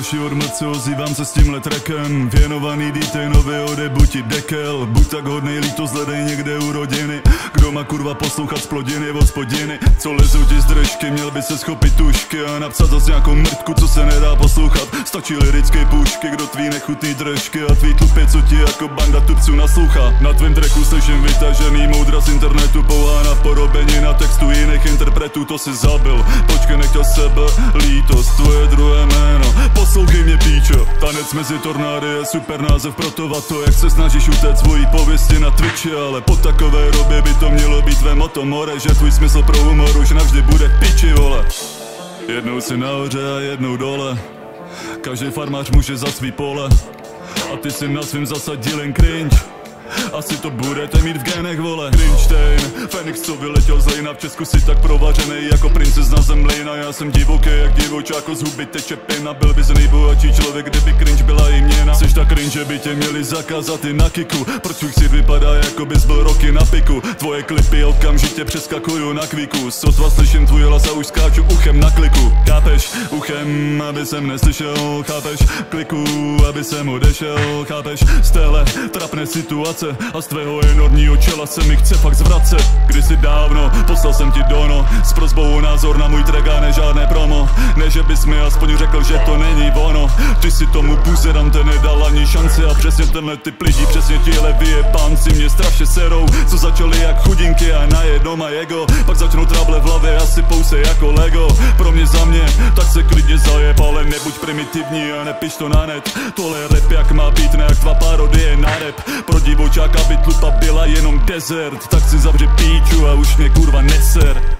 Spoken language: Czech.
další odmlce, ozývám se s tímhle trackem. Věnovaný Detainovi odebu ti dekel. Buď tak hodnej, lítost hledej někde u rodiny. Kdo má kurva poslouchat z plodiny, hospodiny. Co lezou ti z držky, měl by se schopit tušky a napsat zas nějakou mrtku, co se nedá poslouchat. Stačí lirické pušky, kdo tvý nechutný držky a tvý tlupě, co ti jako banda tupců naslouchá. Na tvém tracku slyším vytažený moudra z internetu, pouhá na porobení na textu jiných interpretů, to si zabil. Počkej, nechtěl sebe, lítost, tvoje druhé jméno. Poslouchej mě, píčo. Tanec mezi tornády je super název pro to vato, jak se snažíš utéct svojí pověsti na Twitchi, ale po takové robě by to mělo být tvé moto more, že tvůj smysl pro humor už navždy bude v piči, vole. Jednou si nahoře a jednou dole, každý farmář může za svý pole a ty si na svým zasadil jen cringe. Asi to budete mít v génech, vole. Grinstein, Fenix, co vyletěl z lejna. V Česku si tak provařenej jako princezna zemlina. Já jsem divoký jak divočáko, z huby teče pěna. Byl bys nejbohatší člověk, kdyby cringe byla i měna. Seš tak cringe, že by tě měli zakázat i na kiku. Proč tvůj ksít vypadá jako bys byl roky na piku. Tvoje klipy okamžitě přeskakuju na kvíku. Sotva slyším tvůj hlas a už skáču uchem na kliku. Chápeš? Uchem, aby jsem neslyšel. Chápeš? Kliku, aby jsem odešel. Chápeš? Z téhle trapné situace a z tvého enormního čela se mi chce fakt zvracet. Kdysi dávno poslal jsem ti dono s prosbou o názor na můj track a ne žádné promo. Ne, že bys mi aspoň řekl, že to není ono. Ty si tomu buzerante nedal ani šanci a přesně tenhle typ lidí, přesně tihle vyjebánci mě strašně serou. Co začali jak chudinky a najednou má ego, pak začnou trable v hlavě a sypou se jako Lego. Pro mě za mě, tak se klidně zajeb, ale nebuď primitivní a nepiš to na net. Tohle je rap jak má být, ne jak tvá parodie na rap. Pro divočáka by tlupa byla jenom desert, tak si zavři píču a už mě kurva neser.